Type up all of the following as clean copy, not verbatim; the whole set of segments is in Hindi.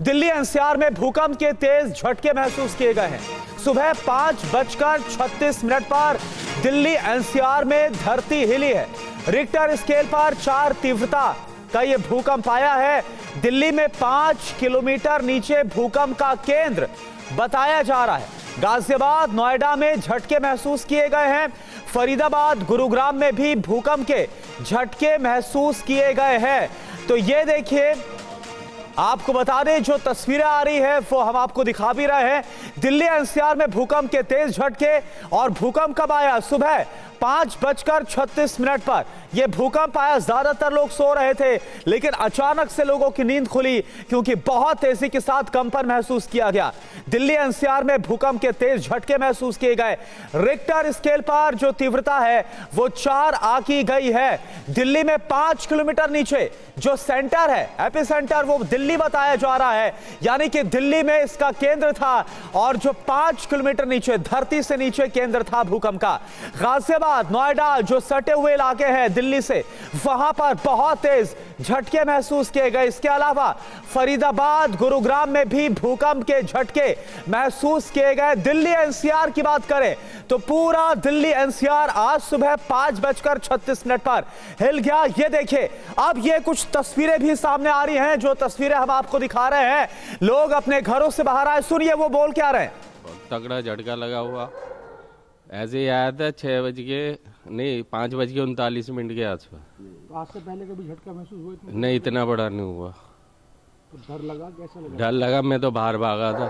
दिल्ली एनसीआर में भूकंप के तेज झटके महसूस किए गए हैं। सुबह 5:36 पर दिल्ली एनसीआर में धरती हिली है। रिक्टर स्केल पर 4 तीव्रता का यह भूकंप आया है। दिल्ली में 5 किलोमीटर नीचे भूकंप का केंद्र बताया जा रहा है। गाजियाबाद, नोएडा में झटके महसूस किए गए हैं। फरीदाबाद, गुरुग्राम में भी भूकंप के झटके महसूस किए गए हैं। तो ये देखिए, आपको बता दें जो तस्वीरें आ रही है वो हम आपको दिखा भी रहे हैं। दिल्ली एनसीआर में भूकंप के तेज झटके। और भूकंप कब आया? सुबह 5:36 पर यह भूकंप आया। ज्यादातर लोग सो रहे थे, लेकिन अचानक से लोगों की नींद खुली क्योंकि बहुत तेजी के साथ कंपन महसूस किया गया। दिल्ली एनसीआर में भूकंप के तेज झटके महसूस किए गए। रिक्टर स्केल पर जो तीव्रता है वो 4 आंकी गई है। दिल्ली में 5 किलोमीटर नीचे जो सेंटर है, एपिसेंटर, वो दिल्ली बताया जा रहा है, यानी कि दिल्ली में इसका केंद्र था। और जो 5 किलोमीटर नीचे, धरती से नीचे केंद्र था भूकंप का। गाजियाबाद, नोएडा जो सटे हुए इलाके हैं दिल्ली से, वहां पर बहुत तेज झटके महसूस किए गए। इसके अलावा फरीदाबाद, गुरुग्राम में भी भूकंप के झटके महसूस किए गए। दिल्ली एनसीआर की बात करें तो पूरा दिल्ली एनसीआर आज सुबह 5:36 पर हिल गया। ये देखिए, अब ये कुछ तस्वीरें भी सामने आ रही हैं, जो तस्वीरें हम आपको दिखा रहे हैं। लोग अपने घरों से बाहर आए। सुनिए वो बोल क्या रहे हैं। तगड़ा झटका लगा हुआ। ऐसे ही आया था 5:39 के आसपास। तो आज से पहले कभी झटका महसूस हुआ? नहीं, इतना बड़ा नहीं हुआ। तो डर लगा? कैसा लगा? डर लगा, मैं तो बाहर भागा था।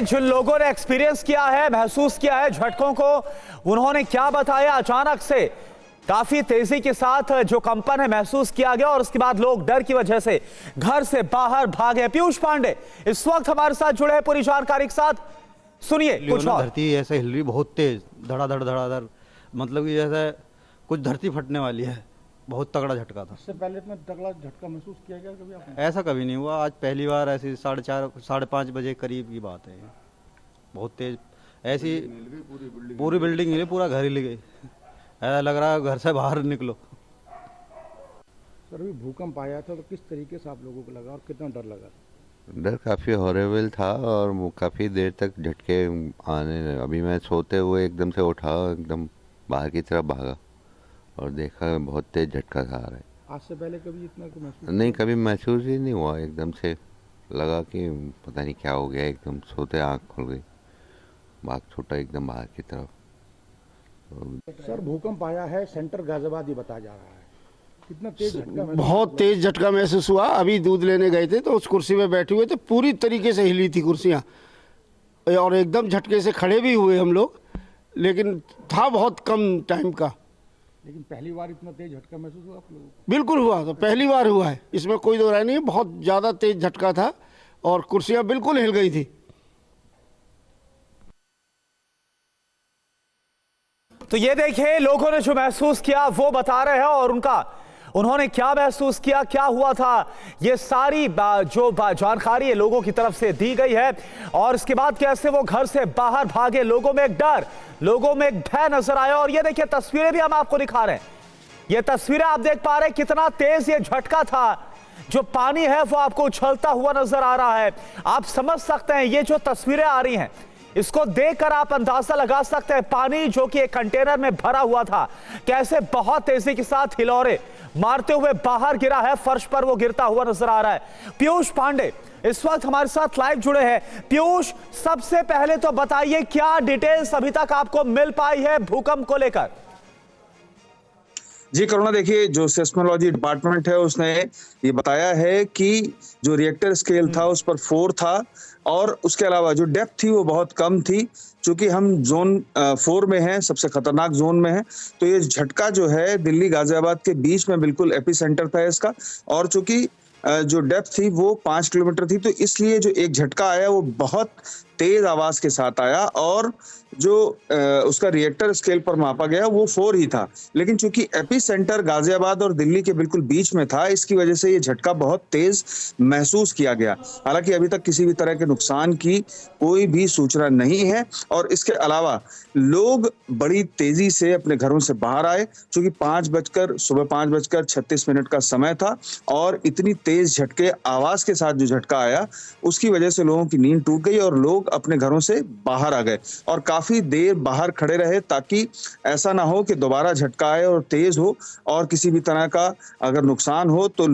जिन लोगों ने एक्सपीरियंस किया है, महसूस किया है झटकों को, उन्होंने क्या बताया। अचानक से काफी तेजी के साथ जो कंपन है महसूस किया गया और उसके बाद लोग डर की वजह से घर से बाहर भागे। पीयूष पांडे इस वक्त हमारे साथ जुड़े हैं पूरी जानकारी के साथ। सुनिए कुछ और। धरती ऐसे हिल रही, बहुत तेज, धड़ाधड़ धड़ाधड़, मतलब कि जैसे कुछ धरती फटने वाली है। बहुत तगड़ा झटका था। इससे पहले इतना तगड़ा झटका महसूस किया गया कभी आपने? ऐसा कभी नहीं हुआ, आज पहली बार ऐसी 4:30 5:30 बजे करीब की बात है। बहुत तेज ऐसी पूरी बिल्डिंग हिली, पूरा घर हिल गई। ऐसा लग रहा है घर से बाहर निकलो। सर, अभी भूकंप आया था तो किस तरीके से आप लोगों को लगा और कितना डर लगा? डर काफ़ी हॉरेबल था और वो काफ़ी देर तक झटके आने लगे। अभी मैं सोते हुए एकदम से उठा, एकदम बाहर की तरफ भागा और देखा बहुत तेज झटका आ रहा है। आज से पहले कभी इतना महसूस नहीं, कभी महसूस ही नहीं हुआ। एकदम से लगा कि पता नहीं क्या हो गया, एकदम सोते आँख खुल गई, भाग छूटा एकदम बाहर की तरफ। सर, भूकंप आया है, सेंटर गाजियाबाद ही बताया जा रहा है। कितना तेज झटका? बहुत तेज झटका महसूस हुआ। अभी दूध लेने गए थे तो उस कुर्सी पे बैठे हुए थे, पूरी तरीके से हिली थी कुर्सियाँ और एकदम झटके से खड़े भी हुए हम लोग, लेकिन था बहुत कम टाइम का। लेकिन पहली बार इतना तेज झटका महसूस हुआ आप लोगों को? बिल्कुल हुआ, तो पहली बार हुआ है, इसमें कोई दो राय नहीं। बहुत ज़्यादा तेज झटका था और कुर्सियाँ बिल्कुल हिल गई थी। तो ये देखिए, लोगों ने जो महसूस किया वो बता रहे हैं और उन्होंने क्या महसूस किया, क्या हुआ था, ये सारी जो जानकारी है लोगों की तरफ से दी गई है। और इसके बाद कैसे वो घर से बाहर भागे, लोगों में एक डर, लोगों में एक भय नजर आया। और ये देखिए, तस्वीरें भी हम आपको दिखा रहे हैं। ये तस्वीरें आप देख पा रहे हैं कितना तेज ये झटका था। जो पानी है वो आपको उछलता हुआ नजर आ रहा है। आप समझ सकते हैं, ये जो तस्वीरें आ रही हैं इसको देखकर आप अंदाजा लगा सकते हैं, पानी जो कि एक कंटेनर में भरा हुआ था कैसे बहुत तेजी के साथ हिलोरे मारते हुए बाहर गिरा है। फर्श पर वो गिरता हुआ नजर आ रहा है। पीयूष पांडे इस वक्त हमारे साथ लाइव जुड़े हैं। पीयूष, सबसे पहले तो बताइए क्या डिटेल्स अभी तक आपको मिल पाई है भूकंप को लेकर? जी करुणा, देखिए, जो सेस्मोलॉजी डिपार्टमेंट है उसने ये बताया है कि जो रिएक्टर स्केल था उस पर 4 था और उसके अलावा जो डेप्थ थी वो बहुत कम थी। चूंकि हम जोन 4 में हैं, सबसे खतरनाक जोन में है, तो ये झटका जो है दिल्ली गाजियाबाद के बीच में बिल्कुल एपिसेंटर था इसका। और चूंकि जो डेप्थ थी वो 5 किलोमीटर थी, तो इसलिए जो एक झटका आया वो बहुत तेज आवाज के साथ आया और जो उसका रिएक्टर स्केल पर मापा गया वो 4 ही था, लेकिन चूंकि एपी सेंटर गाजियाबाद और दिल्ली के बिल्कुल बीच में था, इसकी वजह से ये झटका बहुत तेज महसूस किया गया। हालांकि अभी तक किसी भी तरह के नुकसान की कोई भी सूचना नहीं है और इसके अलावा लोग बड़ी तेजी से अपने घरों से बाहर आए, क्योंकि सुबह 5:36 का समय था और इतनी तेज झटके आवाज के साथ जो झटका आया उसकी वजह से लोगों की नींद टूट गई और लोग अपने घरों से बाहर आ गए और काफी देर बाहर खड़े रहे, ताकि ऐसा ना हो कि दोबारा झटका आए और तेज हो और किसी भी तरह का अगर नुकसान हो तो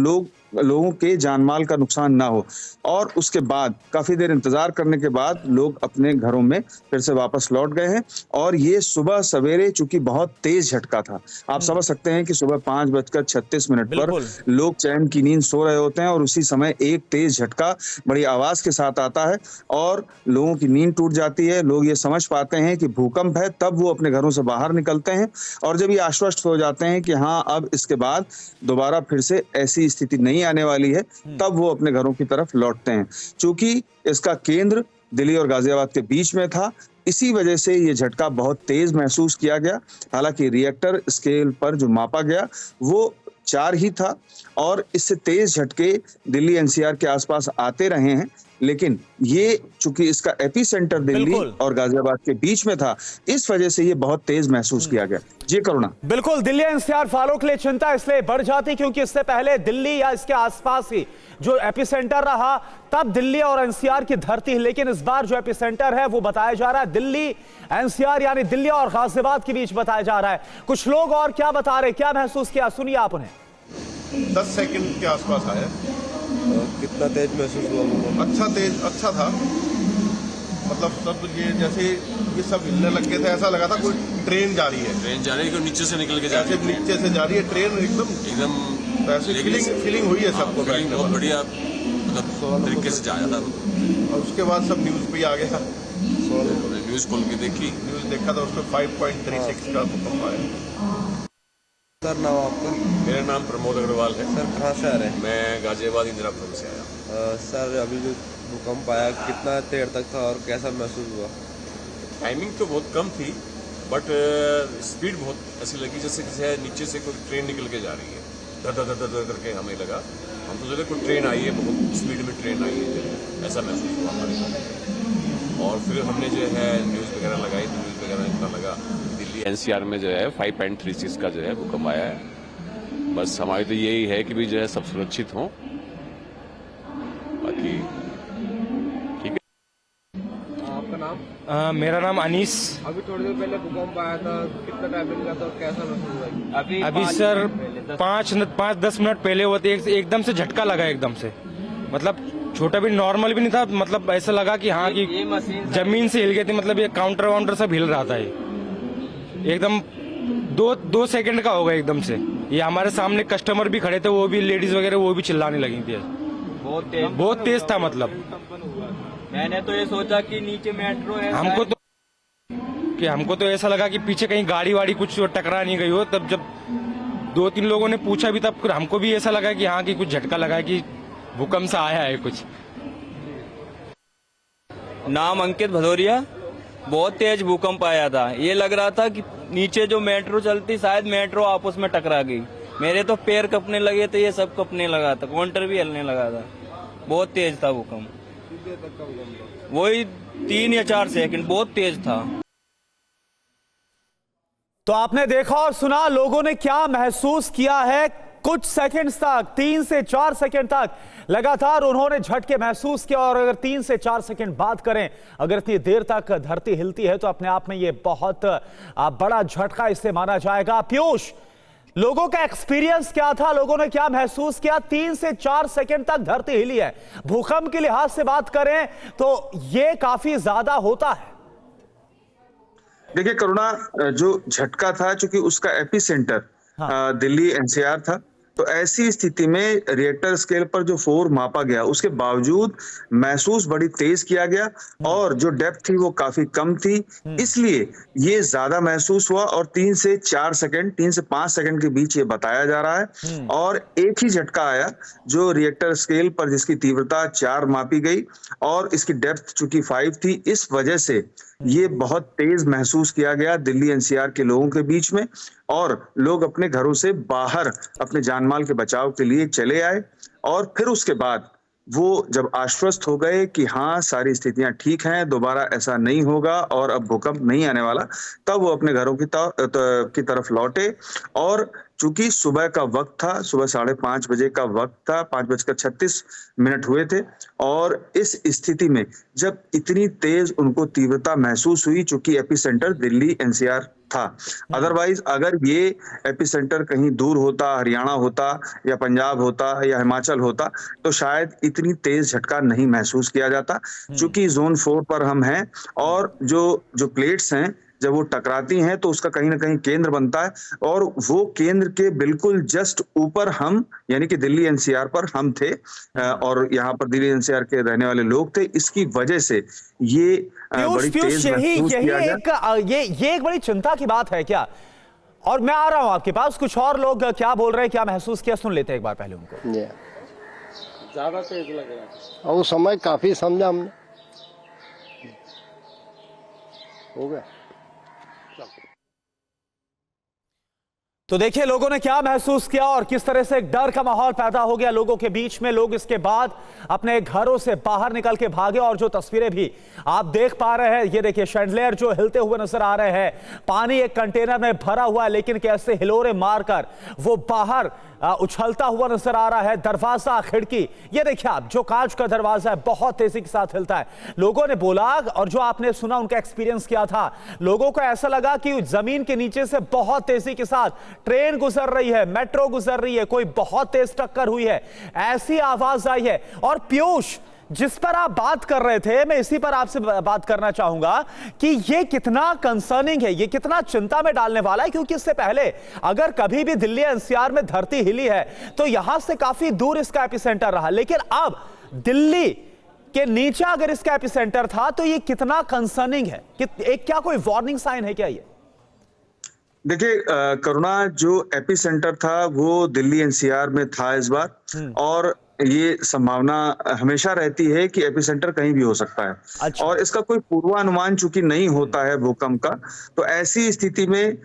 लोगों के जानमाल का नुकसान ना हो। और उसके बाद काफी देर इंतजार करने के बाद लोग अपने घरों में फिर से वापस लौट गए हैं और ये सुबह सवेरे चूंकि बहुत तेज झटका था, आप समझ सकते हैं कि सुबह 5:36 पर लोग चैन की नींद सो रहे होते हैं और उसी समय एक तेज झटका बड़ी आवाज के साथ आता है और लोगों की नींद टूट जाती है। लोग ये समझ पाते हैं कि भूकंप है, तब वो अपने घरों से बाहर निकलते हैं और जब ये आश्वस्त हो जाते हैं कि हाँ अब इसके बाद दोबारा फिर से ऐसी स्थिति नहीं आने वाली है, तब वो अपने घरों की तरफ लौटते हैं। चूंकि इसका केंद्र दिल्ली और गाजियाबाद के बीच में था, इसी वजह से ये झटका बहुत तेज महसूस किया गया। हालांकि रिएक्टर स्केल पर जो मापा गया वो 4 ही था और इससे तेज झटके दिल्ली एनसीआर के आसपास आते रहे हैं, लेकिन ये चूंकि इसका एपी सेंटर दिल्ली और गाजियाबाद के बीच में था, इस वजह से ये बहुत तेज महसूस किया गया। जी करुणा। बिल्कुल, दिल्ली एनसीआर वालों के लिए चिंता इसलिए बढ़ जाती क्योंकि इससे पहले दिल्ली या इसके आसपास ही जो एपी सेंटर रहा तब दिल्ली और एनसीआर की धरती, लेकिन इस बार जो एपी सेंटर है वो बताया जा रहा है दिल्ली एनसीआर यानी दिल्ली और गाजियाबाद के बीच बताया जा रहा है। कुछ लोग और क्या बता रहे, क्या महसूस किया, सुनिए आप उन्हें। 10 सेकंड के आसपास आया। कितना तेज महसूस हुआ? अच्छा था, मतलब सब ये जैसे ये सब हिलने लग गए थे, ऐसा लगा था कोई ट्रेन जा रही है, नीचे से निकल के जा रही है, नीचे से जा रही है ट्रेन, एकदम ऐसी फीलिंग हुई है सबको, बहुत बढ़िया मतलब तरीके से जाया था। और उसके बाद सब न्यूज पे आ गया, न्यूज खोल के न्यूज देखा था, उसमें 5.36 का भूकंप आया। सर नाम आपका? मेरा नाम प्रमोद अग्रवाल है। सर कहाँ से आ रहे हैं? मैं गाजियाबाद इंदिरापुरम से आया। सर अभी जो भूकंप आया कितना देर तक था और कैसा महसूस हुआ? टाइमिंग तो बहुत कम थी, बट स्पीड बहुत ऐसी लगी जैसे नीचे से कोई ट्रेन निकल के जा रही है, धर धर धर करके हमें लगा। हम तो सोचे कोई ट्रेन आई है, बहुत स्पीड में ट्रेन आई है, ऐसा महसूस हुआ हमारे साथ। और फिर हमने जो है न्यूज़ वगैरह लगाई, तो न्यूज़ वगैरह इतना लगा दिल्ली एनसीआर में जो है 5.36 का जो है भूकंप आया है। बस हमारी तो यही है कि भी जो है सब सुरक्षित हों, बाकी ठीक है। आपका नाम? मेरा नाम अनीस। अभी थोड़ी देर पहले भूकंप आया था, कितना टाइम लगा था और कैसा महसूस हुआ? अभी सर 5-10 मिनट पहले हुआ था, एकदम से झटका लगा, एकदम से मतलब छोटा भी नॉर्मल भी नहीं था, मतलब ऐसा लगा कि हाँ कि जमीन से हिल गई थी, मतलब ये काउंटर वाउंटर सब हिल रहा था, ये एकदम 2 सेकंड का होगा एकदम से। ये हमारे सामने कस्टमर भी खड़े थे, वो भी लेडीज वगैरह वो भी चिल्लाने लगी थी, बहुत तेज था। मतलब मैंने तो ये सोचा कि नीचे मेट्रो है, हमको तो ऐसा लगा कि पीछे कहीं गाड़ी वाड़ी कुछ टकरा नहीं गई हो। तब जब 2-3 लोगों ने पूछा भी तब फिर हमको भी ऐसा लगा कि हाँ कि कुछ झटका लगा है, कि भूकंप से आया है कुछ। नाम अंकित भदौरिया। बहुत तेज भूकंप आया था, ये लग रहा था कि नीचे जो मेट्रो चलती शायद मेट्रो आपस में टकरा गई। मेरे तो पैर कपने लगे थे, ये सब कपने लगा था, काउंटर भी हिलने लगा था। बहुत तेज था भूकंप, वही 3 या 4 सेकंड, बहुत तेज था। तो आपने देखा और सुना लोगों ने क्या महसूस किया है। कुछ सेकंड्स तक, 3 से 4 सेकंड तक लगातार उन्होंने झटके महसूस किया। और अगर 3 से 4 सेकंड बात करें, अगर इतनी देर तक धरती हिलती है तो अपने आप में यह बहुत बड़ा झटका इसे माना जाएगा। पीयूष, लोगों का एक्सपीरियंस क्या था, लोगों ने क्या महसूस किया? 3 से 4 सेकंड तक धरती हिली है। भूकंप के लिहाज से बात करें तो यह काफी ज्यादा होता है। देखिए करुणा, जो झटका था चूंकि उसका एपी सेंटर दिल्ली एनसीआर था, तो ऐसी स्थिति में रिएक्टर स्केल पर जो 4 मापा गया उसके बावजूद महसूस बड़ी तेज किया गया और जो डेप्थ थी वो काफी कम थी, इसलिए ये ज्यादा महसूस हुआ। और 3 से 5 सेकंड के बीच ये बताया जा रहा है। और एक ही झटका आया जो रिएक्टर स्केल पर, जिसकी तीव्रता 4 मापी गई और इसकी डेप्थ चूंकि 5 थी, इस वजह से ये बहुत तेज महसूस किया गया दिल्ली एनसीआर के लोगों के बीच में, और लोग अपने घरों से बाहर अपने जानमाल के बचाव के लिए चले आए। और फिर उसके बाद वो जब आश्वस्त हो गए कि हाँ सारी स्थितियां ठीक हैं, दोबारा ऐसा नहीं होगा और अब भूकंप नहीं आने वाला, तब वो अपने घरों की तरफ लौटे। और चूंकि सुबह का वक्त था, सुबह 5:30 बजे का वक्त था, 5:36 हुए थे, और इस स्थिति में जब इतनी तेज उनको तीव्रता महसूस हुई, चूंकि एपिसेंटर दिल्ली एनसीआर था, अदरवाइज अगर ये एपिसेंटर कहीं दूर होता, हरियाणा होता या पंजाब होता या हिमाचल होता, तो शायद इतनी तेज झटका नहीं महसूस किया जाता। चूंकि जोन 4 पर हम हैं, और जो प्लेट्स हैं जब वो टकराती हैं तो उसका कहीं ना कहीं केंद्र बनता है, और वो केंद्र के बिल्कुल जस्ट ऊपर हम, यानी कि दिल्ली एनसीआर पर हम थे, और यहाँ पर दिल्ली एनसीआर के रहने वाले लोग थे। इसकी वजह से ये बड़ी तेज महसूस किया गया। ये एक बड़ी चिंता की बात है क्या? और मैं आ रहा हूं आपके पास, कुछ और लोग क्या बोल रहे हैं, क्या महसूस किया, सुन लेते हैं एक बार पहले उनको। ज्यादा तेज लग रहा है और समय काफी समझा हमने, हो गया। तो देखिए लोगों ने क्या महसूस किया और किस तरह से एक डर का माहौल पैदा हो गया लोगों के बीच में। लोग इसके बाद अपने घरों से बाहर निकल के भागे, और जो तस्वीरें भी आप देख पा रहे हैं, ये देखिए शैंडलियर जो हिलते हुए नजर आ रहे हैं, पानी एक कंटेनर में भरा हुआ है, लेकिन कैसे हिलोरे मारकर वो बाहर उछलता हुआ नजर आ रहा है। दरवाजा, खिड़की, ये देखिए आप, जो कांच का दरवाजा है बहुत तेजी के साथ हिलता है। लोगों ने बोला, और जो आपने सुना उनका एक्सपीरियंस किया था, लोगों को ऐसा लगा कि जमीन के नीचे से बहुत तेजी के साथ ट्रेन गुजर रही है, मेट्रो गुजर रही है, कोई बहुत तेज टक्कर हुई है, ऐसी आवाज आई है। और पीयूष, जिस पर आप बात कर रहे थे, मैं इसी पर आपसे बात करना चाहूंगा कि ये कितना कंसर्निंग है, ये कितना चिंता में डालने वाला है, क्योंकि इससे पहले अगर कभी भी दिल्ली एनसीआर में धरती हिली है तो यहां से काफी दूर इसका एपिसेंटर रहा, लेकिन अब दिल्ली के नीचे अगर इसका एपिसेंटर था तो ये कितना कंसर्निंग है, क्या कोई वार्निंग साइन है क्या ये? देखिए करुणा, जो एपिसेंटर था वो दिल्ली एनसीआर में था इस बार, और ये संभावना हमेशा रहती है कि एपिसेंटर कहीं भी हो सकता है। अच्छा। और इसका कोई पूर्वानुमान चूंकि नहीं होता है भूकंप का, तो ऐसी स्थिति में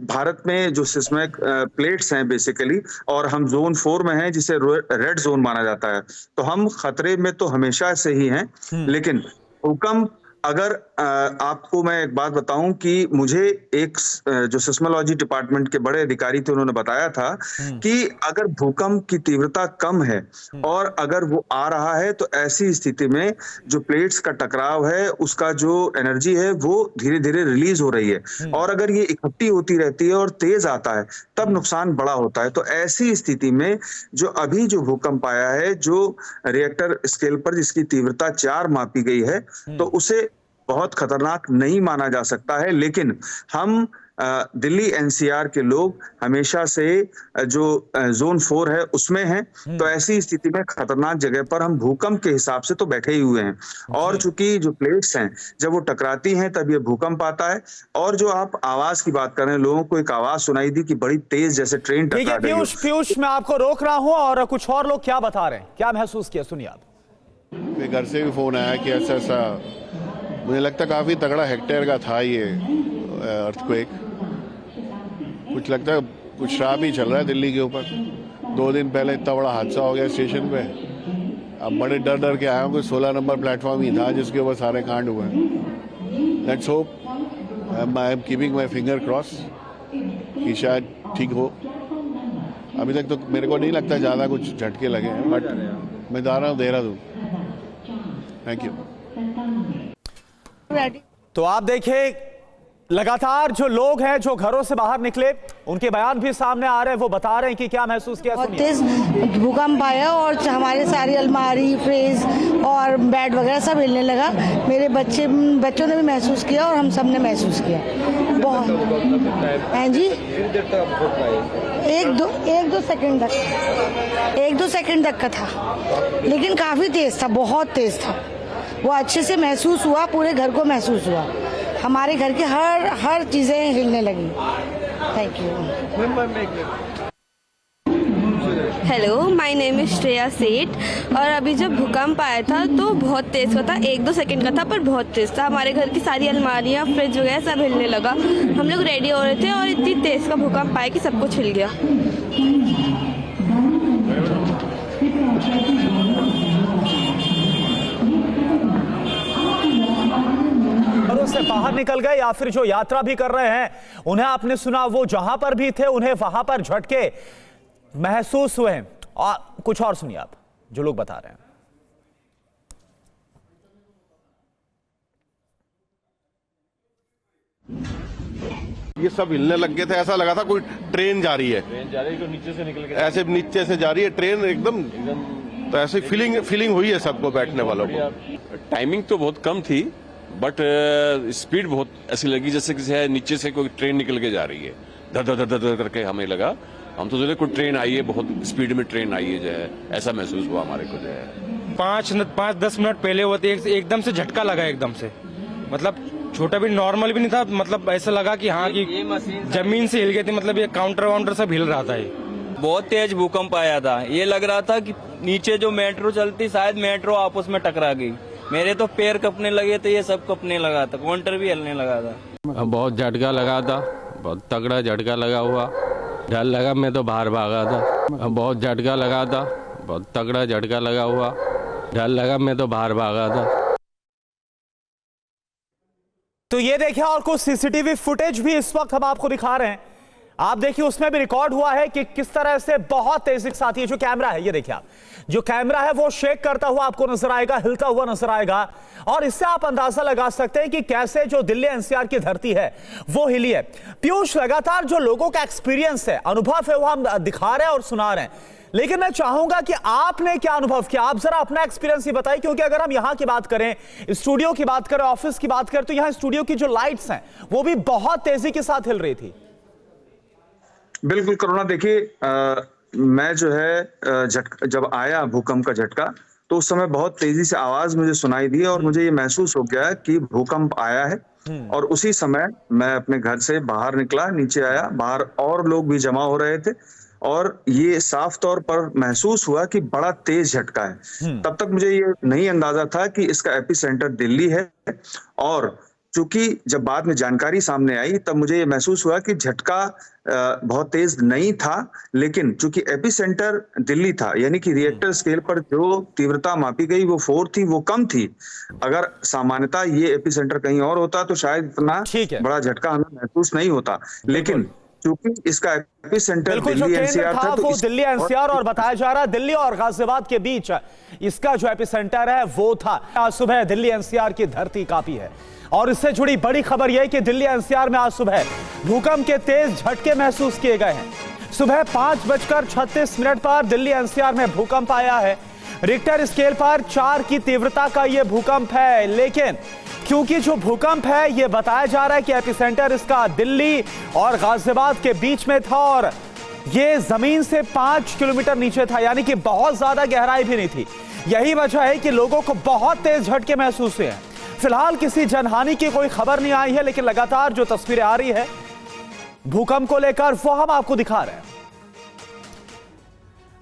भारत में जो सिस्मिक प्लेट्स हैं बेसिकली, और हम जोन 4 में हैं जिसे रेड जोन माना जाता है, तो हम खतरे में तो हमेशा से ही हैं। लेकिन भूकंप, अगर आपको मैं एक बात बताऊं कि मुझे एक जो सिस्मोलॉजी डिपार्टमेंट के बड़े अधिकारी थे, उन्होंने बताया था कि अगर भूकंप की तीव्रता कम है और अगर वो आ रहा है, तो ऐसी स्थिति में जो प्लेट्स का टकराव है उसका जो एनर्जी है वो धीरे धीरे रिलीज हो रही है, और अगर ये इकट्ठी होती रहती है और तेज आता है तब नुकसान बड़ा होता है। तो ऐसी स्थिति में जो अभी जो भूकंप आया है, जो रिएक्टर स्केल पर जिसकी तीव्रता 4 मापी गई है, तो उसे बहुत खतरनाक नहीं माना जा सकता है। लेकिन हम दिल्ली एनसीआर के लोग हमेशा से जो जोन 4 है उसमें हैं, तो ऐसी स्थिति में खतरनाक जगह पर हम भूकंप के हिसाब से तो बैठे ही हुए हैं। और चूंकि जो प्लेट्स हैं जब वो टकराती हैं तब ये भूकंप आता है। और जो आप आवाज की बात कर रहे हैं, लोगों को एक आवाज सुनाई दी कि बड़ी तेज जैसे ट्रेन टकरा रही है। पीयूष, मैं आपको रोक रहा हूं, और कुछ और लोग क्या बता रहे हैं, क्या महसूस किया, सुनिए आप। घर से भी फोन आया कि ऐसा ऐसा, मुझे लगता काफी तगड़ा हेक्टेयर का था ये अर्थक्वेक। कुछ लगता है कुछ शराब ही चल रहा है दिल्ली के ऊपर। 2 दिन पहले इतना बड़ा हादसा हो गया स्टेशन पे, अब बड़े डर डर के आया हूँ कि 16 नंबर प्लेटफॉर्म ही था जिसके ऊपर सारे कांड हुए हैं। Let's hope, I am keeping my finger cross कि शायद ठीक हो। अभी तक तो मेरे को नहीं लगता ज़्यादा कुछ झटके लगे हैं, बट मैं जा रहा हूँ देहरादून। Thank you. तो आप देखिए, लगातार जो लोग हैं जो घरों से बाहर निकले, उनके बयान भी सामने आ रहे हैं, वो बता रहे हैं कि क्या महसूस किया। बहुत तेज भूकंप आया और हमारे सारी अलमारी, फ्रिज और बेड वगैरह सब हिलने लगा। मेरे बच्चों ने भी महसूस किया और हम सब ने महसूस किया। बहुत हैं जी, 1-2 सेकंड तक का था, लेकिन काफी तेज था, बहुत तेज था। वो अच्छे से महसूस हुआ, पूरे घर को महसूस हुआ, हमारे घर की हर चीजें हिलने लगी। Thank you. Hello, my name is Shreya सेठ। और अभी जब भूकंप आया था तो बहुत तेज़ का था, 1-2 सेकंड का था पर बहुत तेज़ था। हमारे घर की सारी अलमारियाँ, फ्रिज वगैरह सब हिलने लगा। हम लोग रेडी हो रहे थे और इतनी तेज़ का भूकंप आया कि सब कुछ हिल गया। घरों से बाहर निकल गए या फिर जो यात्रा भी कर रहे हैं उन्हें आपने सुना, वो जहां पर भी थे उन्हें वहां पर झटके महसूस हुए। और कुछ और सुनिए आप जो लोग बता रहे हैं। ये सब हिलने लग गए थे, ऐसा लगा था कोई ट्रेन जा रही है। तो नीचे से निकल के ऐसे नीचे से जा रही है ट्रेन एकदम। तो ऐसे फीलिंग हुई है सबको, बैठने वालों को। टाइमिंग तो बहुत कम थी, बट स्पीड बहुत ऐसी लगी जैसे किसी नीचे से कोई ट्रेन निकल के जा रही है। धर धर धर धर करके हमें लगा, हम तो सोचे कोई ट्रेन आई है, बहुत स्पीड में ट्रेन आई है, जो है ऐसा महसूस हुआ हमारे को। जो है 5-10 मिनट पहले हुआ था, एकदम से झटका लगा एकदम से। मतलब छोटा भी नॉर्मल भी नहीं था, मतलब ऐसा लगा कि हाँ कि जमीन से हिल गई थी। मतलब ये काउंटर वाउंटर सब हिल रहा था। ये बहुत तेज भूकंप आया था। ये लग रहा था कि नीचे जो मेट्रो चलती, शायद मेट्रो आपस में टकरा गई। मेरे तो पैर कपने लगे थे, ये सब कपने लगा था, काउंटर भी हिलने लगा था। बहुत झटका लगा था, बहुत तगड़ा झटका लगा हुआ। डर लगा, मैं तो बाहर भागा था। बहुत झटका लगा था, बहुत तगड़ा झटका लगा हुआ। डर लगा, मैं तो बाहर भागा था। तो ये देखिए, और कुछ सीसीटीवी फुटेज भी इस वक्त हम आपको दिखा रहे हैं। आप देखिए, उसमें भी रिकॉर्ड हुआ है कि किस तरह से बहुत तेजी के साथ ये जो कैमरा है, ये देखिए आप, जो कैमरा है वो शेक करता हुआ आपको नजर आएगा, हिलता हुआ नजर आएगा। और इससे आप अंदाजा लगा सकते हैं कि कैसे जो दिल्ली एनसीआर की धरती है वो हिली है। पीयूष, लगातार जो लोगों का एक्सपीरियंस है, अनुभव है, वो हम दिखा रहे हैं और सुना रहे हैं, लेकिन मैं चाहूंगा कि आपने क्या अनुभव किया, आप जरा अपना एक्सपीरियंस ही बताइए। क्योंकि अगर हम यहां की बात करें, स्टूडियो की बात करें, ऑफिस की बात करें, तो यहां स्टूडियो की जो लाइट्स हैं वो भी बहुत तेजी के साथ हिल रही थी। बिल्कुल करुणा, देखिए मैं जो है जब आया भूकंप का झटका, तो उस समय बहुत तेजी से आवाज मुझे सुनाई दी और मुझे ये महसूस हो गया कि भूकंप आया है। और उसी समय मैं अपने घर से बाहर निकला, नीचे आया, बाहर और लोग भी जमा हो रहे थे और ये साफ तौर पर महसूस हुआ कि बड़ा तेज झटका है। तब तक मुझे ये नहीं अंदाजा था कि इसका एपिसेंटर दिल्ली है। और चूंकि जब बाद में जानकारी सामने आई तब मुझे ये महसूस हुआ कि झटका बहुत तेज नहीं था, लेकिन चूंकि एपिसेंटर दिल्ली था, यानी कि रिएक्टर स्केल पर जो तीव्रता मापी गई वो 4 थी, वो कम थी। अगर सामान्यतः ये एपिसेंटर कहीं और होता तो शायद इतना बड़ा झटका हमें महसूस नहीं होता। लेकिन चूंकि इसका एपिसेंटर दिल्ली एनसीआर था, तो वो दिल्ली एनसीआर, और बताया जा रहा है दिल्ली और गाजियाबाद के बीच इसका जो एपिसेंटर है वो था। आज सुबह दिल्ली एनसीआर की धरती कांपी है। और इससे जुड़ी बड़ी खबर यह कि दिल्ली एनसीआर में आज सुबह भूकंप के तेज झटके महसूस किए गए हैं। सुबह 5:36 पर दिल्ली एनसीआर में भूकंप आया है। रिक्टर स्केल पर 4 की तीव्रता का यह भूकंप है, लेकिन क्योंकि जो भूकंप है यह बताया जा रहा है कि एपिसेंटर इसका दिल्ली और गाजियाबाद के बीच में था और यह जमीन से 5 किलोमीटर नीचे था, यानी कि बहुत ज्यादा गहराई भी नहीं थी। यही वजह है कि लोगों को बहुत तेज झटके महसूस हुए हैं। फिलहाल किसी जनहानि की कोई खबर नहीं आई है, लेकिन लगातार जो तस्वीरें आ रही है भूकंप को लेकर वो हम आपको दिखा रहे हैं।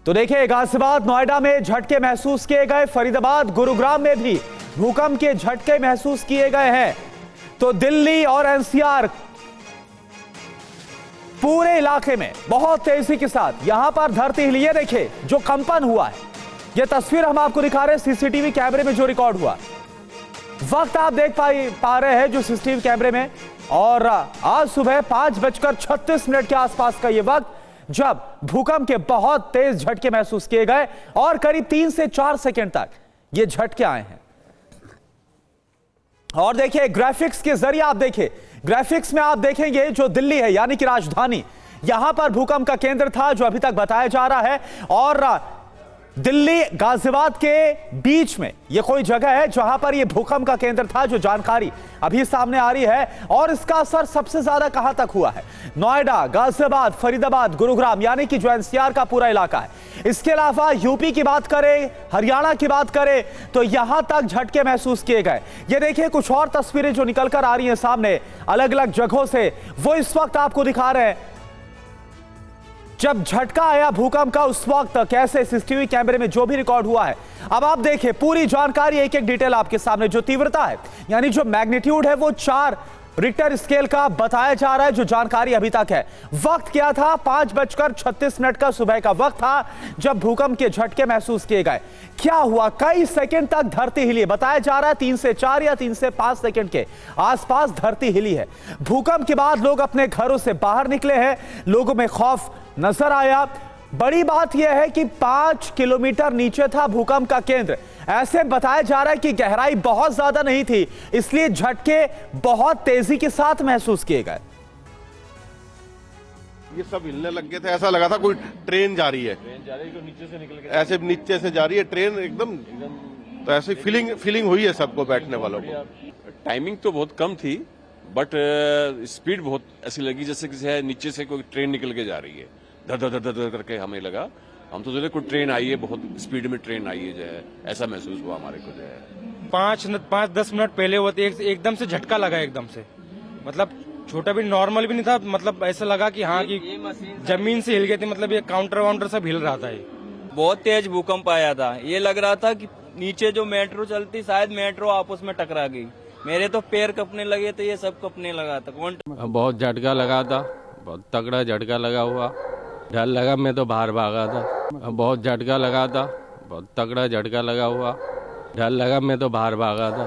तो देखिए, गाजियाबाद, नोएडा में झटके महसूस किए गए, फरीदाबाद, गुरुग्राम में भी भूकंप के झटके महसूस किए गए हैं। तो दिल्ली और एनसीआर पूरे इलाके में बहुत तेजी के साथ यहां पर धरती हिली है। देखिए जो कंपन हुआ है, यह तस्वीर हम आपको दिखा रहे हैं सीसीटीवी कैमरे में जो रिकॉर्ड हुआ। वक्त आप देख पा रहे हैं जो सीसीटीवी कैमरे में, और आज सुबह 5:36 के आसपास का यह वक्त जब भूकंप के बहुत तेज झटके महसूस किए गए और करीब 3 से 4 सेकंड तक ये झटके आए हैं। और देखिए ग्राफिक्स के जरिए आप देखिए, ग्राफिक्स में आप देखेंगे जो दिल्ली है यानी कि राजधानी, यहां पर भूकंप का केंद्र था जो अभी तक बताया जा रहा है। और दिल्ली गाजियाबाद के बीच में यह कोई जगह है जहां पर यह भूकंप का केंद्र था, जो जानकारी अभी सामने आ रही है। और इसका असर सबसे ज्यादा कहां तक हुआ है? नोएडा, गाजियाबाद, फरीदाबाद, गुरुग्राम, यानी कि जो एनसीआर का पूरा इलाका है। इसके अलावा यूपी की बात करें, हरियाणा की बात करें, तो यहां तक झटके महसूस किए गए। ये देखिए कुछ और तस्वीरें जो निकलकर आ रही हैं सामने अलग अलग जगहों से, वो इस वक्त आपको दिखा रहे हैं। जब झटका आया भूकंप का उस वक्त कैसे सीसीटीवी कैमरे में जो भी रिकॉर्ड हुआ है, अब आप देखिए पूरी जानकारी, एक एक डिटेल आपके सामने। जो तीव्रता है यानी जो मैग्नीट्यूड है वो 4 रिक्टर स्केल का बताया जा रहा है, जो जानकारी अभी तक है। वक्त क्या था? 5:36 का सुबह का वक्त था जब भूकंप के झटके महसूस किए गए। क्या हुआ? कई सेकंड तक धरती हिली। बताया जा रहा है 3 से 4 या 3 से 5 सेकंड के आसपास धरती हिली है। भूकंप के बाद लोग अपने घरों से बाहर निकले हैं, लोगों में खौफ नजर आया। बड़ी बात यह है कि 5 किलोमीटर नीचे था भूकंप का केंद्र। ऐसे बताया जा रहा है कि गहराई बहुत ज्यादा नहीं थी, इसलिए झटके बहुत तेजी के साथ महसूस किए गए। ये सब हिलने लग गए थे, ऐसा लगा था कोई ट्रेन जा रही है, नीचे से निकल के ऐसे नीचे से जा रही है ट्रेन एकदम। तो ऐसी फीलिंग हुई है सबको, बैठने वालों को। टाइमिंग तो बहुत कम थी, बट स्पीड बहुत ऐसी लगी जैसे नीचे से कोई ट्रेन निकल के जा रही है। धर धर धर धर करके हमें लगा, हम तो कोई ट्रेन आई है, बहुत स्पीड में ट्रेन आई है, जो है ऐसा महसूस हुआ हमारे को। जो है 5-10 मिनट पहले हुआ तो एकदम से झटका लगा, एकदम से मतलब छोटा भी नॉर्मल भी नहीं था, मतलब ऐसा लगा कि हाँ कि जमीन से हिल गई थी, मतलब ये काउंटर सब हिल रहा था। ये बहुत तेज भूकंप आया था, ये लग रहा था कि नीचे जो मेट्रो चलती, शायद मेट्रो आपस में टकरा गई। मेरे तो पैर कपने लगे थे, ये सब कपने लगा था। कौन बहुत झटका लगा था, बहुत तगड़ा झटका लगा हुआ। डर लगा, मैं तो बाहर भागा था। बहुत झटका लगा था, बहुत तगड़ा झटका लगा हुआ। डर लगा, मैं तो बाहर भागा था।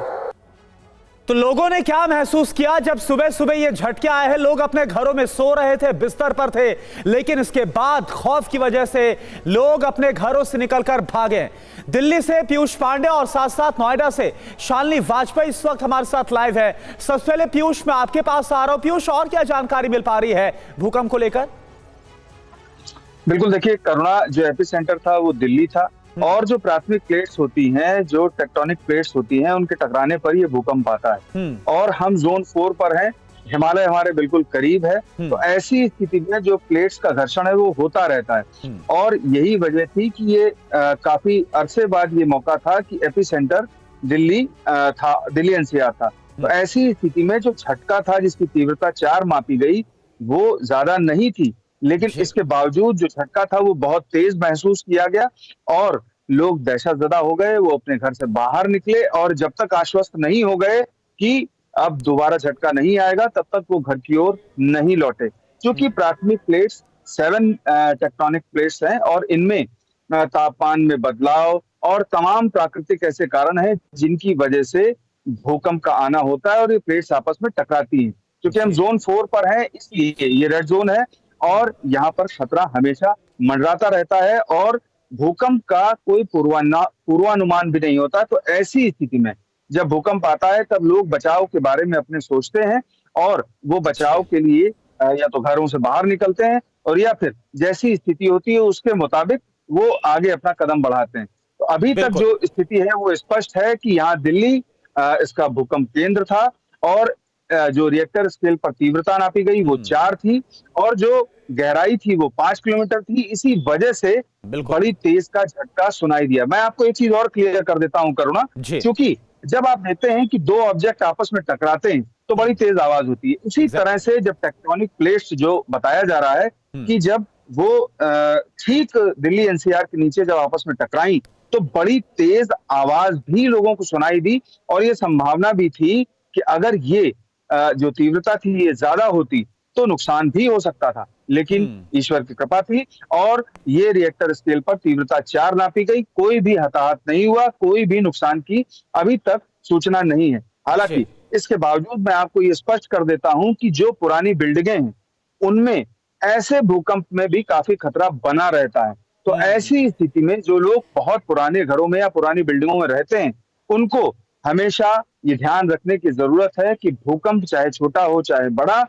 तो लोगों ने क्या महसूस किया जब सुबह सुबह ये झटके आए हैं? लोग अपने घरों में सो रहे थे, बिस्तर पर थे, लेकिन इसके बाद खौफ की वजह से लोग अपने घरों से निकलकर भागे। दिल्ली से पीयूष पांडे और साथ साथ नोएडा से शालिनी वाजपेयी इस वक्त हमारे साथ लाइव है। सबसे पहले पीयूष, मैं आपके पास आ रहा हूं। पीयूष, और क्या जानकारी मिल पा रही है भूकंप को लेकर? बिल्कुल, देखिए करुणा, जो एपी सेंटर था वो दिल्ली था, और जो प्राथमिक प्लेट्स होती हैं, जो टेक्टोनिक प्लेट्स होती हैं, उनके टकराने पर ये भूकंप आता है। और हम जोन 4 पर हैं, हिमालय हमारे बिल्कुल करीब है। तो ऐसी स्थिति में जो प्लेट्स का घर्षण है वो होता रहता है, और यही वजह थी कि ये काफी अरसे बाद ये मौका था कि एपी सेंटर दिल्ली था, दिल्ली एनसीआर था। तो ऐसी स्थिति में जो झटका था जिसकी तीव्रता 4 मापी गई, वो ज्यादा नहीं थी, लेकिन इसके बावजूद जो झटका था वो बहुत तेज महसूस किया गया और लोग दहशतजदा हो गए। वो अपने घर से बाहर निकले, और जब तक आश्वस्त नहीं हो गए कि अब दोबारा झटका नहीं आएगा, तब तक वो घर की ओर नहीं लौटे। क्योंकि प्राथमिक प्लेट्स 7 टेक्टोनिक प्लेट्स हैं, और इनमें तापमान में बदलाव और तमाम प्राकृतिक ऐसे कारण हैं जिनकी वजह से भूकंप का आना होता है, और ये प्लेट्स आपस में टकराती हैं। क्योंकि हम जोन 4 पर हैं, इसलिए ये रेड जोन है, और यहाँ पर खतरा हमेशा मंडराता रहता है, और भूकंप का कोई पूर्वानुमान भी नहीं होता। तो ऐसी स्थिति में जब भूकंप आता है, तब लोग बचाव के बारे में अपने सोचते हैं, और वो बचाव के लिए या तो घरों से बाहर निकलते हैं, और या फिर जैसी स्थिति होती है उसके मुताबिक वो आगे अपना कदम बढ़ाते हैं। तो अभी तक जो स्थिति है वो स्पष्ट है कि यहाँ दिल्ली इसका भूकंप केंद्र था, और जो रिएक्टर स्केल पर तीव्रता नापी गई वो 4 थी, और जो गहराई थी वो 5 किलोमीटर थी। इसी वजह से बड़ी तेज का झटका सुनाई दिया। मैं आपको एक चीज और क्लियर कर देता हूं करुणा, क्योंकि जब आप देखते हैं कि 2 ऑब्जेक्ट आपस में टकराते हैं तो बड़ी तेज आवाज होती है। उसी तरह से जब टेक्टोनिक प्लेट्स जो बताया जा रहा है कि जब वो ठीक दिल्ली एनसीआर के नीचे जब आपस में टकराई, तो बड़ी तेज आवाज भी लोगों को सुनाई दी, और ये संभावना भी थी कि अगर ये जो तीव्रता थी ये ज्यादा होती तो नुकसान भी हो सकता था। लेकिन ईश्वर की कृपा थी, और ये रिएक्टर स्केल पर तीव्रता 4 नापी गई। कोई भी हताहत नहीं हुआ, कोई भी नुकसान की अभी तक सूचना नहीं है। हालांकि इसके बावजूद मैं आपको ये स्पष्ट कर देता हूं कि जो पुरानी बिल्डिंगें हैं उनमें ऐसे भूकंप में भी काफी खतरा बना रहता है। तो ऐसी स्थिति में जो लोग बहुत पुराने घरों में या पुरानी बिल्डिंगों में रहते हैं, उनको हमेशा ये ध्यान रखने की जरूरत है कि भूकंप चाहे छोटा हो चाहे बड़ा,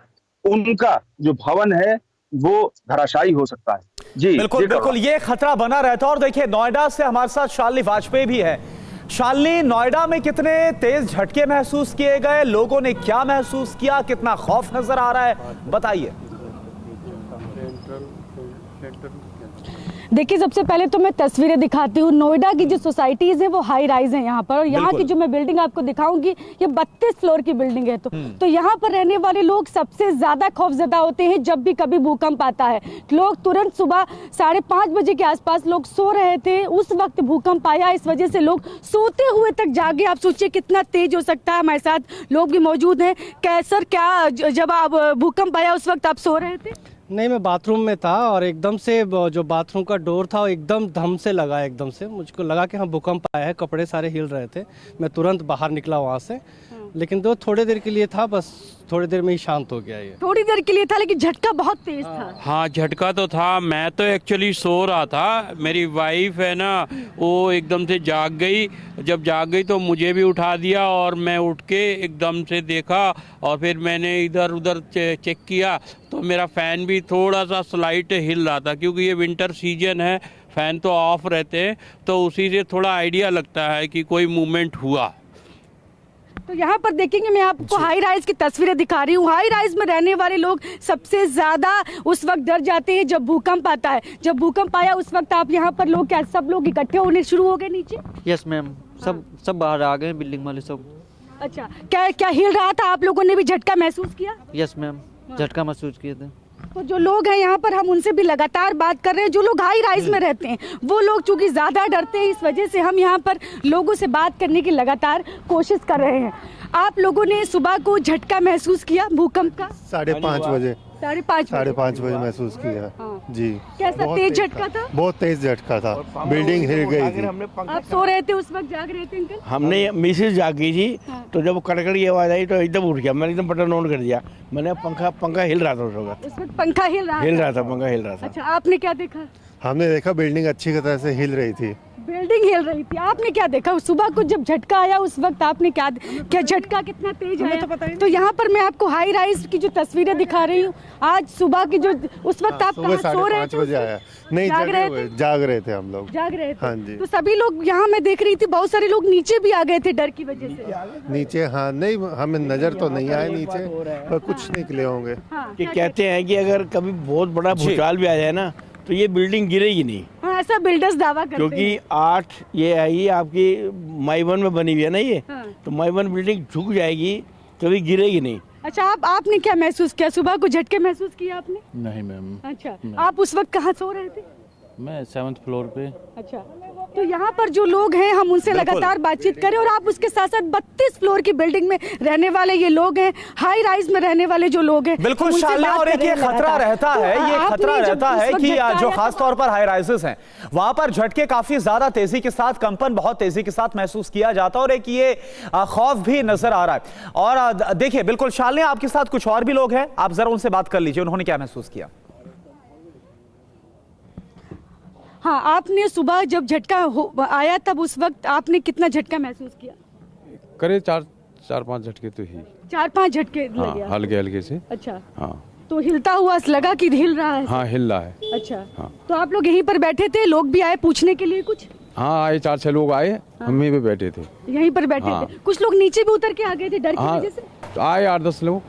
उनका जो भवन है वो धराशायी हो सकता है। जी बिल्कुल बिल्कुल, ये खतरा बना रहता है। और देखिए नोएडा से हमारे साथ शालिनी वाजपेयी भी है। शालिनी, नोएडा में कितने तेज झटके महसूस किए गए? लोगों ने क्या महसूस किया? कितना खौफ नजर आ रहा है, बताइए। देखिए, सबसे पहले तो मैं तस्वीरें दिखाती हूँ। नोएडा की जो सोसाइटीज़ है वो हाई राइज है यहाँ पर, और यहाँ की जो मैं बिल्डिंग आपको दिखाऊंगी ये 32 फ्लोर की बिल्डिंग है। तो यहाँ पर रहने वाले लोग सबसे ज़्यादा खौफजदा होते हैं जब भी कभी भूकंप आता है। लोग तुरंत सुबह 5:30 बजे के आसपास लोग सो रहे थे, उस वक्त भूकंप आया। इस वजह से लोग सोते हुए तक जागे। आप सोचिए कितना तेज हो सकता है। हमारे साथ लोग भी मौजूद हैं। सर, क्या जब आप भूकंप आया उस वक्त आप सो रहे थे? नहीं, मैं बाथरूम में था और एकदम से जो बाथरूम का डोर था वो एकदम धम से लगा। एकदम से मुझको लगा कि हाँ भूकंप आया है, कपड़े सारे हिल रहे थे। मैं तुरंत बाहर निकला वहाँ से, लेकिन थोड़ी देर के लिए था, बस थोड़ी देर में ही शांत हो गया ये। थोड़ी देर के लिए था, लेकिन झटका बहुत तेज था। हाँ, झटका तो था। मैं तो एक्चुअली सो रहा था। मेरी वाइफ है ना, वो एकदम से जाग गई। जब जाग गई तो मुझे भी उठा दिया और मैं उठ के एकदम से देखा, और फिर मैंने इधर उधर चेक किया तो मेरा फ़ैन भी थोड़ा सा स्लाइट हिल रहा था, क्योंकि ये विंटर सीजन है, फ़ैन तो ऑफ रहते हैं, तो उसी से थोड़ा आइडिया लगता है कि कोई मूवमेंट हुआ। तो यहाँ पर देखेंगे, मैं आपको हाई राइज की तस्वीरें दिखा रही हूँ। हाई राइज में रहने वाले लोग सबसे ज़्यादा उस वक्त डर जाते हैं जब भूकंप आता है। जब भूकंप आया उस वक्त आप यहाँ पर लोग, क्या सब लोग इकट्ठे होने शुरू हो गए नीचे? यस मैम, सब बाहर आ गए, बिल्डिंग वाले सब। अच्छा, क्या हिल रहा था? आप लोगों ने भी झटका महसूस किया? यस मैम, झटका महसूस किए थे। तो जो लोग हैं यहाँ पर, हम उनसे भी लगातार बात कर रहे हैं। जो लोग हाई राइज में रहते हैं वो लोग चूंकि ज़्यादा डरते हैं, इस वजह से हम यहाँ पर लोगों से बात करने की लगातार कोशिश कर रहे हैं। आप लोगों ने सुबह को झटका महसूस किया भूकंप का? 5:30 बजे। 5:30 बजे महसूस किया। हाँ। जी। कैसा तेज झटका था? बहुत तेज झटका था, बिल्डिंग हिल गई थी। आप सो रहे थे उस वक्त, जाग रहे थे अंकल? हमने मिसेज जागी थी, तो जब कड़कड़ी आवाज आई तो एकदम उठ गया। मैंने एकदम बटन ऑन कर दिया। मैंने पंखा हिल रहा था उस वक्त पंखा हिल रहा था। पंखा हिल रहा था। अच्छा, आपने क्या देखा? हमने देखा बिल्डिंग अच्छी तरह से हिल रही थी। बिल्डिंग हिल रही थी। आपने क्या देखा सुबह को जब झटका आया उस वक्त? आपने क्या झटका कितना तेज आया? तो यहाँ पर मैं आपको हाई राइज की जो तस्वीरें दिखा रही हूँ। आज सुबह की जो उस वक्त आप कहाँ सो रहे थे? 5:30 बजे आया। नहीं, जाग रहे थे हम लोग। जाग रहे थे? हाँ जी। तो सभी लोग यहाँ मैं देख रही थी, बहुत सारे लोग नीचे भी आ गए थे डर की वजह से। नीचे? हाँ, नहीं, हमें नजर तो नहीं आया नीचे, पर कुछ निकले होंगे। कि कहते हैं कि अगर कभी बहुत बड़ा भूचाल भी आ जाए ना, तो ये बिल्डिंग गिरेगी नहीं। हाँ, ऐसा बिल्डर्स दावा करते हैं। क्योंकि 8 ये आई आपकी माई 1 में बनी हुई है ना ये। हाँ। तो माई 1 बिल्डिंग झुक जाएगी, कभी गिरेगी नहीं। अच्छा, आपने क्या महसूस किया? सुबह को झटके महसूस किया आपने? नहीं मैम। अच्छा, आप उस वक्त कहाँ सो रहे थे? मैं 7th फ्लोर पे। अच्छा, तो यहाँ पर जो लोग हैं हम उनसे लगातार बातचीत करें, और आप उसके साथ साथ 32 फ्लोर की बिल्डिंग में रहने वाले ये लोग हैं, हाई राइज में रहने वाले जो लोग हैं, बिल्कुल शालिनी। और एक ये खतरा रहता है, ये खतरा रहता है कि जो खास तौर पर हाई राइजेस हैं वहां पर झटके काफी ज्यादा तेजी के साथ, कंपन बहुत तेजी के साथ महसूस किया जाता है, और एक ये खौफ भी नजर आ रहा है। और देखिए, बिल्कुल शालिनी, आपके साथ कुछ और भी लोग हैं, आप जरा उनसे बात कर लीजिए, उन्होंने क्या महसूस किया। हाँ, आपने सुबह जब झटका आया तब उस वक्त आपने कितना झटका महसूस किया? करीब 4-5 झटके तो ही। 4-5 झटके लगे? हल्के से। अच्छा। हाँ। तो हिलता हुआ लगा कि हिल रहा है? हाँ, हिल रहा है। अच्छा। हाँ। तो आप लोग यहीं पर बैठे थे? लोग भी आए पूछने के लिए कुछ? हाँ, आए 4-6 लोग आए। हाँ। हम यहीं पे बैठे थे। यहीं पर बैठे थे। कुछ लोग नीचे भी उतर के आ गए थे डर की वजह से? आए 8-10 लोग।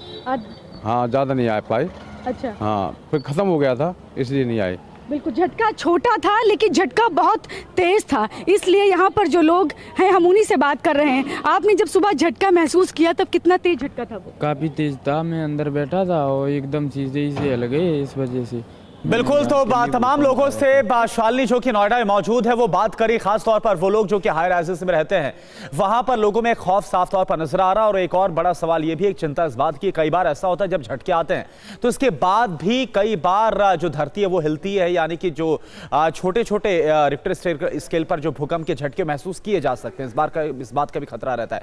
हाँ, ज्यादा नहीं आ पाए। अच्छा। हाँ, फिर खत्म हो गया था, इसलिए नहीं आए। बिल्कुल, झटका छोटा था लेकिन झटका बहुत तेज था, इसलिए यहाँ पर जो लोग हैं हम उन्हीं से बात कर रहे हैं। आपने जब सुबह झटका महसूस किया तब कितना तेज झटका था? वो काफी तेज था। मैं अंदर बैठा था और एकदम चीजें से हिल गई, इस वजह से। बिल्कुल, तो तमाम लोगों से शालिनी जो कि नोएडा में मौजूद है वो बात करी, खास तौर पर वो लोग जो कि हाई राइजेस में रहते हैं, वहां पर लोगों में खौफ साफ तौर पर नजर आ रहा है। और एक और बड़ा सवाल ये भी, एक चिंता इस बात की, कई बार ऐसा होता है जब झटके आते हैं तो इसके बाद भी कई बार जो धरती है वो हिलती है, यानी कि जो छोटे छोटे रिक्टर स्केल पर जो भूकंप के झटके महसूस किए जा सकते हैं, इस बात का भी खतरा रहता है।